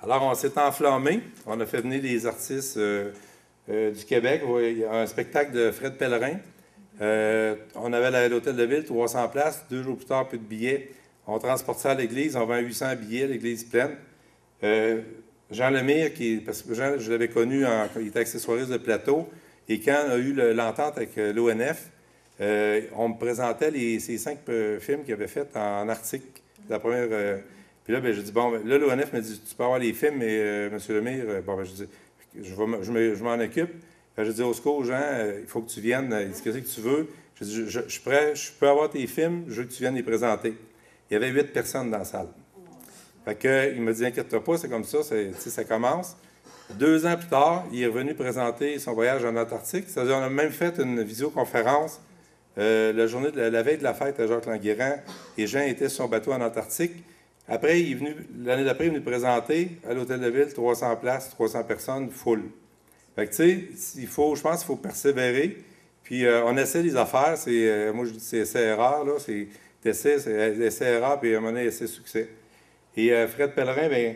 Alors, on s'est enflammé. On a fait venir des artistes du Québec. Il y a un spectacle de Fred Pellerin. On avait l'hôtel de ville, 300 places. 2 jours plus tard, plus de billets. On transporte ça à l'église. On vend 800 billets, l'église pleine. Jean Lemire, parce que Jean, je l'avais connu quand il était accessoiriste de plateau. Et quand on a eu l'entente avec l'ONF, on me présentait ces 5 films qu'il avait fait en Arctique. La première... Puis là, j'ai dit, bon, là, l'ONF me dit, tu peux avoir les films, mais M. Lemire, je dis, je m'en occupe. J'ai dit, au secours, Jean, il faut que tu viennes. Il dit, qu'est-ce que tu veux? J'ai dit, je suis prêt, je peux avoir tes films, je veux que tu viennes les présenter. Il y avait 8 personnes dans la salle. Fait que, il m'a dit, inquiète-toi pas, c'est comme ça, ça commence. 2 ans plus tard, il est revenu présenter son voyage en Antarctique. C'est-à-dire, on a même fait une visioconférence la veille de la fête à Jacques Languérand, et Jean était sur son bateau en Antarctique. Après, l'année d'après, il est venu présenter à l'Hôtel de Ville, 300 places, 300 personnes, full. Fait que, tu sais, je pense qu'il faut persévérer. Puis, on essaie des affaires. Moi, je dis c'est essai-erreur, là. C'est essai-erreur, puis à un moment donné, essai-succès. Et Fred Pellerin, bien,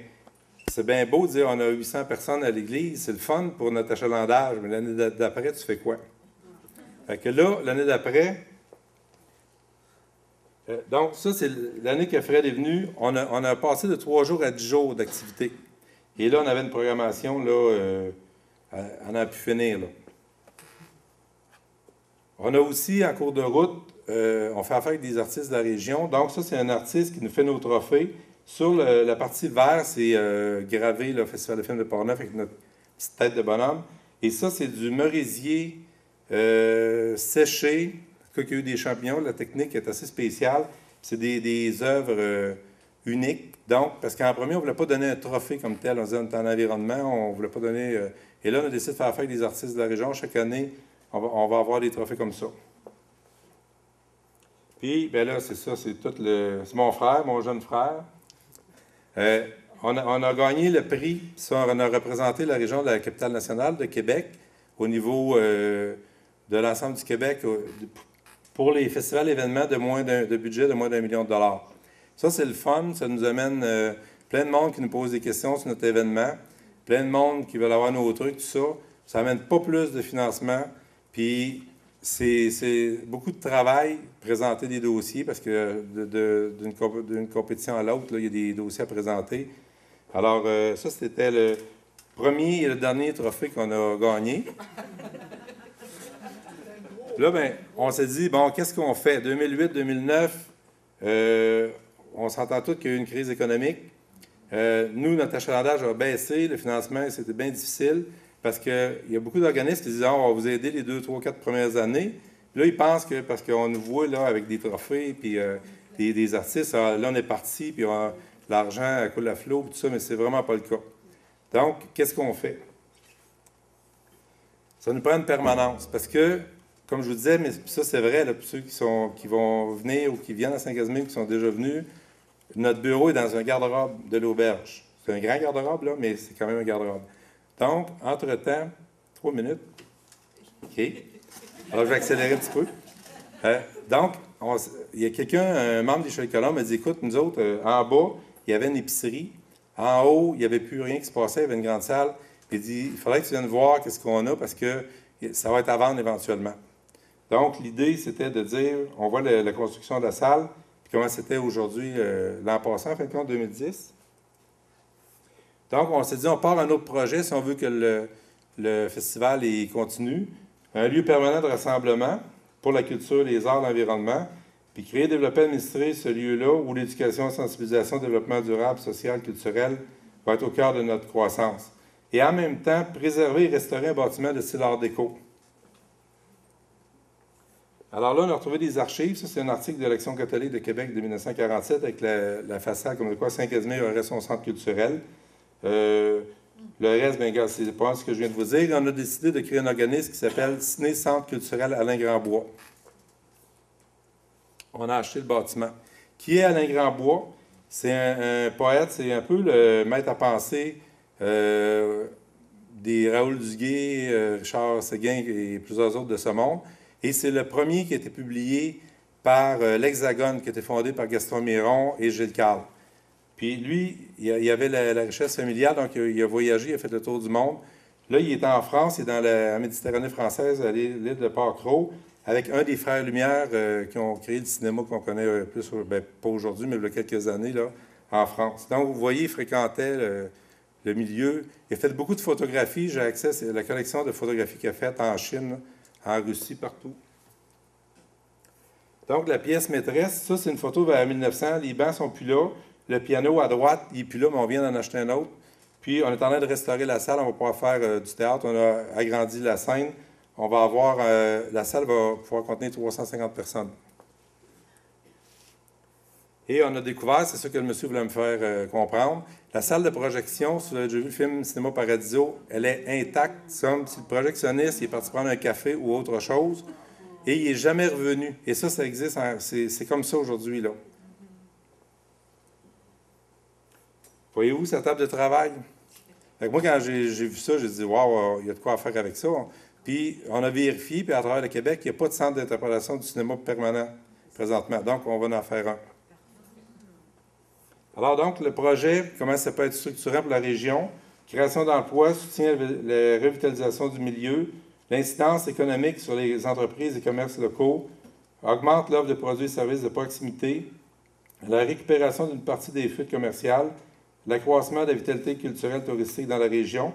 c'est bien beau de dire on a 800 personnes à l'église. C'est le fun pour notre achalandage. Mais l'année d'après, tu fais quoi? Fait que là, l'année d'après... donc, ça, c'est l'année que Fred est venu. On a passé de 3 jours à 10 jours d'activité. Et là, on avait une programmation, là, on n'a pu finir, là. On a aussi, en cours de route, on fait affaire avec des artistes de la région. Donc, ça, c'est un artiste qui nous fait nos trophées. Sur la partie vert, c'est gravé, le Festival de films de Portneuf, avec notre petite tête de bonhomme. Et ça, c'est du merisier séché. Qu'il y a eu des champignons, la technique est assez spéciale. C'est des œuvres uniques. Donc, parce qu'en premier, on ne voulait pas donner un trophée comme tel. On disait, on est en environnement, on ne voulait pas donner... et là, on a décidé de faire affaire avec des artistes de la région. Chaque année, on va avoir des trophées comme ça. Puis, bien là, c'est ça, c'est c'est mon frère, mon jeune frère. On a gagné le prix. Ça, on a représenté la région de la capitale nationale de Québec au niveau de l'ensemble du Québec pour les festivals événements de budget de moins d'1 million de dollars. Ça, c'est le fun. Ça nous amène plein de monde qui nous pose des questions sur notre événement, plein de monde qui veulent avoir nos trucs, tout ça. Ça n'amène pas plus de financement. Puis, c'est beaucoup de travail, présenter des dossiers, parce que d'une compétition à l'autre, il y a des dossiers à présenter. Alors, ça, c'était le premier et le dernier trophée qu'on a gagné. Là, bien, on s'est dit, bon, qu'est-ce qu'on fait? 2008-2009, on s'entend tous qu'il y a eu une crise économique. Nous, notre achalandage a baissé, le financement, c'était bien difficile, parce qu'il y a beaucoup d'organismes qui disent, on va vous aider les 2, 3, 4 premières années. Là, ils pensent que, parce qu'on nous voit là, avec des trophées, puis des artistes, là, on est parti, puis l'argent coule à flot, tout ça, mais c'est vraiment pas le cas. Donc, qu'est-ce qu'on fait? Ça nous prend une permanence, parce que, comme je vous disais, mais ça c'est vrai, là, pour ceux qui vont venir ou qui viennent à Saint-Casimir, qui sont déjà venus, notre bureau est dans un garde-robe de l'auberge. C'est un grand garde-robe, là, mais c'est quand même un garde-robe. Donc, entre-temps, 3 minutes. OK. Alors, je vais accélérer un petit peu. Donc, il y a quelqu'un, un membre des Chevaliers Colomb, m'a dit, écoute, nous autres, en bas, il y avait une épicerie. En haut, il n'y avait plus rien qui se passait, il y avait une grande salle. Il dit, il faudrait que tu viennes voir qu'est-ce qu'on a parce que ça va être à vendre éventuellement. Donc, l'idée, c'était de dire, on voit la construction de la salle, puis comment c'était aujourd'hui, l'an passé, en fin de compte, 2010. Donc, on s'est dit, on part à un autre projet si on veut que le festival continue. Un lieu permanent de rassemblement pour la culture, les arts, l'environnement, puis créer, développer, administrer ce lieu-là où l'éducation, sensibilisation, développement durable, social, culturel va être au cœur de notre croissance. Et en même temps, préserver et restaurer un bâtiment de style art déco. Alors là, on a retrouvé des archives. Ça, c'est un article de l'Action catholique de Québec de 1947 avec la façade comme de quoi Saint-Casimir aurait son centre culturel. Le reste, bien, regarde, c'est pas ce que je viens de vous dire. On a décidé de créer un organisme qui s'appelle Ciné Centre culturel Alain Grandbois. On a acheté le bâtiment. Qui est Alain Grandbois? C'est un poète, c'est un peu le maître à penser des Raoul Duguay, Richard Séguin et plusieurs autres de ce monde. Et c'est le premier qui a été publié par l'Hexagone, qui a été fondé par Gaston Miron et Gilles Carle. Puis lui, il avait la richesse familiale, donc il a voyagé, il a fait le tour du monde. Là, il est en France, il est dans la Méditerranée française, à l'île de Pâques-Cros, avec un des frères Lumière qui ont créé le cinéma qu'on connaît plus, ben, pas aujourd'hui, mais il y a quelques années, là, en France. Donc, vous voyez, il fréquentait le milieu. Il a fait beaucoup de photographies. J'ai accès à la collection de photographies qu'il a faites en Chine, en Russie, partout. Donc, la pièce maîtresse, ça, c'est une photo vers 1900. Les bancs ne sont plus là. Le piano à droite, il n'est plus là, mais on vient d'en acheter un autre. Puis, on est en train de restaurer la salle. On va pouvoir faire du théâtre. On a agrandi la scène. On va avoir... la salle va pouvoir contenir 350 personnes. Et on a découvert, c'est ça que le monsieur voulait me faire comprendre, la salle de projection, si vous avez déjà vu le film Cinéma Paradiso, elle est intacte. Comme si le projectionniste il est parti prendre un café ou autre chose, et il n'est jamais revenu. Et ça existe, c'est comme ça aujourd'hui, là. Voyez-vous sa table de travail? Fait que moi, quand j'ai vu ça, j'ai dit, waouh, il y a de quoi faire avec ça. Puis, on a vérifié, puis à travers le Québec, il n'y a pas de centre d'interprétation du cinéma permanent présentement. Donc, on va en faire un. Alors, donc, le projet, comment ça peut être structurant pour la région? Création d'emplois, soutien à la revitalisation du milieu, l'incidence économique sur les entreprises et commerces locaux, augmente l'offre de produits et services de proximité, la récupération d'une partie des fuites commerciales, l'accroissement de la vitalité culturelle touristique dans la région.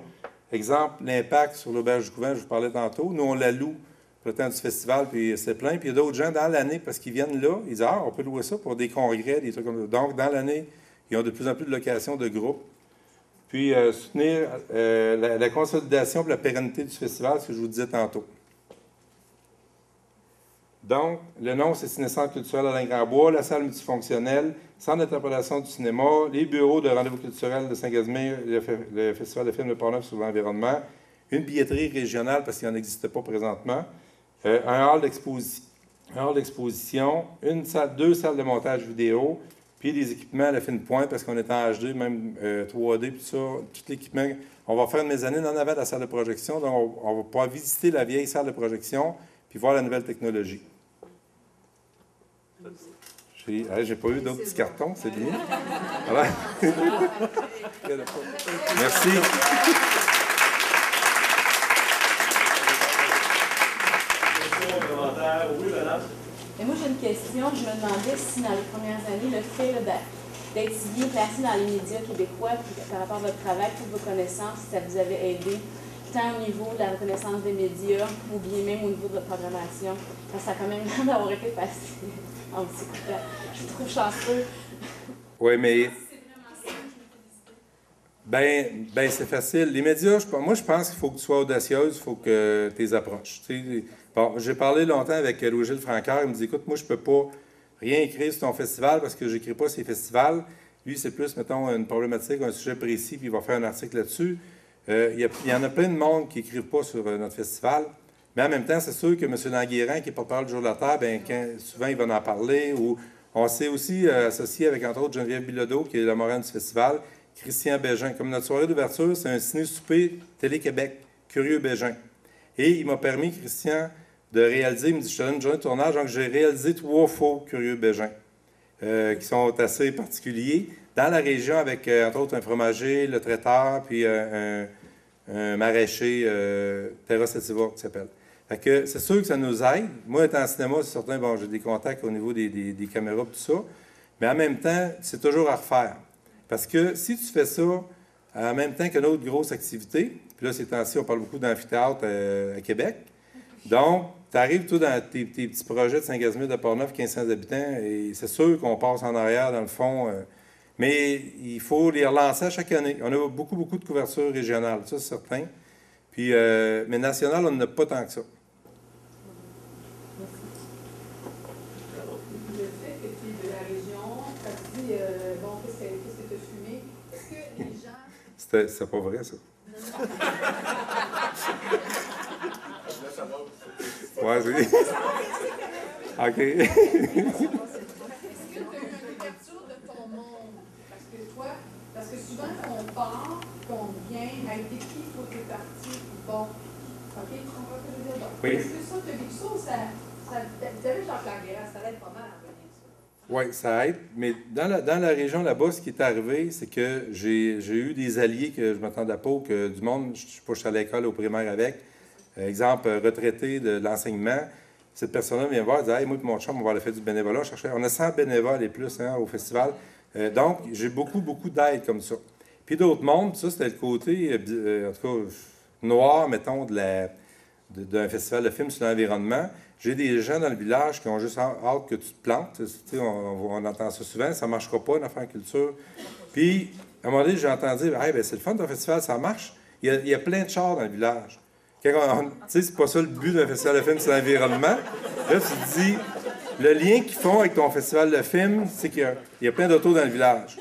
Exemple, l'impact sur l'auberge du Couvent, je vous parlais tantôt. Nous, on la loue pour le temps du festival, puis c'est plein. Puis il y a d'autres gens dans l'année, parce qu'ils viennent là, ils disent « Ah, on peut louer ça pour des congrès, des trucs comme ça. » Donc, dans l'année, ils ont de plus en plus de locations de groupes. Puis, soutenir la consolidation et la pérennité du festival, ce que je vous disais tantôt. Donc, le nom, c'est Ciné-Centre culturel Alain Grandbois, la salle multifonctionnelle, centre d'interprétation du cinéma, les bureaux de rendez-vous culturel de Saint-Casimir, le Festival de films de Portneuf sur l'environnement, une billetterie régionale parce qu'il n'en existe pas présentement, un hall d'exposition, deux salles de montage vidéo, puis des équipements à la fine pointe parce qu'on est en HD, même 3D, puis tout ça, tout l'équipement. On va faire une mezzanine en avant de la salle de projection, donc on va pouvoir visiter la vieille salle de projection puis voir la nouvelle technologie. J'ai pas eu d'autres petits cartons, c'est bien. Alors... Merci. Et moi, j'ai une question. Je me demandais si, dans les premières années, le fait d'être si bien placé dans les médias québécois, puis par rapport à votre travail, toutes vos connaissances, si ça vous avait aidé, tant au niveau de la reconnaissance des médias, ou bien même au niveau de votre programmation. Parce que ça a quand même l'air d'avoir été facile. En s'écoutant. Je vous trouve chanceux. Oui, mais... Ben c'est facile. Les médias, moi, je pense qu'il faut que tu sois audacieuse, il faut que tu les approches. Bon, j'ai parlé longtemps avec Louis-Gilles Francaire. Il me dit, écoute, moi, je peux pas rien écrire sur ton festival parce que je n'écris pas ces festivals. Lui, c'est plus, mettons, une problématique, un sujet précis, puis il va faire un article là-dessus. Il y en a plein de monde qui n'écrivent pas sur notre festival. Mais en même temps, c'est sûr que M. Languérin, qui est porte-parole du Jour de la Terre, bien, souvent, il va en parler. Ou on s'est aussi associé avec, entre autres, Geneviève Bilodeau, qui est la marraine du festival, Christian Bégin. Comme notre soirée d'ouverture, c'est un ciné-souper Télé-Québec, Curieux Bégin. Et il m'a permis, Christian, de réaliser, il me dit, je te donne une journée de tournage, donc j'ai réalisé 3 faux Curieux Bégin, qui sont assez particuliers, dans la région avec, entre autres, un fromager, le traiteur, puis un maraîcher, Terra Sativa, qui s'appelle. Fait que c'est sûr que ça nous aide. Moi, étant en cinéma, c'est certain, bon, j'ai des contacts au niveau des caméras et tout ça. Mais en même temps, c'est toujours à refaire. Parce que si tu fais ça en même temps qu'une autre grosse activité, puis là, ces temps-ci, on parle beaucoup d'amphithéâtre à Québec. Donc, tu arrives, toi, dans tes petits projets de Saint-Casimir de Portneuf, 1500 habitants, et c'est sûr qu'on passe en arrière, dans le fond. Mais il faut les relancer à chaque année. On a beaucoup, beaucoup de couverture régionale, ça, c'est certain. Puis, mais national, on n'en a pas tant que ça. Le fait que tu es de la région, ça te dit, bon, qu'est-ce que tu as fumé? Est-ce que les gens... C'est pas vrai, ça. Ouais, c'est... OK. Est-ce que tu as eu une ouverture de ton monde? Parce que souvent, on part, qu'on vient, à être qui, il faut que tu es parti, bon. OK, tu comprends ce que je veux dire? Donc, oui. est-ce que ça, tu as vécu ça ou ça... Vous savez, Jacques Languérin, ça l'aide pas mal à venir, ça. Oui, ça aide. Mais dans la région là-bas, ce qui est arrivé, c'est que j'ai eu des alliés que je ne m'attendais pas, ou que du monde, je suis à l'école au primaire avec. Exemple, retraité de l'enseignement. Cette personne-là vient voir et dit « Hey, moi et mon chum, on va aller faire du bénévolat. » On a 100 bénévoles et plus au festival. Donc, j'ai beaucoup d'aide comme ça. Puis d'autres mondes, ça, c'était le côté, en tout cas, noir, mettons, d'un festival de films sur l'environnement. J'ai des gens dans le village qui ont juste hâte que tu te plantes. Tu sais, on entend ça souvent, ça ne marchera pas, une affaire culture. Puis, à un moment donné, j'ai entendu dire hey, ben, c'est le fun, ton festival, ça marche. Il y a plein de chars dans le village. Tu sais, c'est pas ça le but d'un festival de films sur l'environnement. Là, tu te dis, le lien qu'ils font avec ton festival de films, c'est qu'il y a plein d'autos dans le village.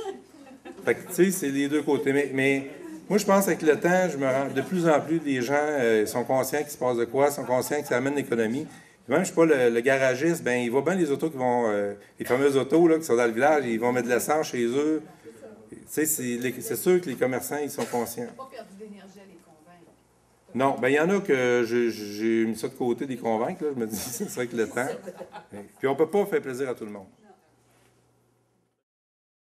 Fait que, tu sais, c'est les deux côtés. Mais moi, je pense qu'avec le temps, de plus en plus, les gens sont conscients qu'il se passe de quoi, sont conscients que ça amène l'économie. Même, je sais pas, le garagiste, ben il voit bien les autos qui vont, les fameuses autos là, qui sont dans le village, ils vont mettre de l'essence chez eux. Tu sais, c'est sûr que les commerçants, ils sont conscients. Pas perdu d'énergie à les convaincre. Non, bien, il y en a que j'ai mis ça de côté, des convaincre, là. Je me dis, c'est vrai que le temps. Puis on peut pas faire plaisir à tout le monde.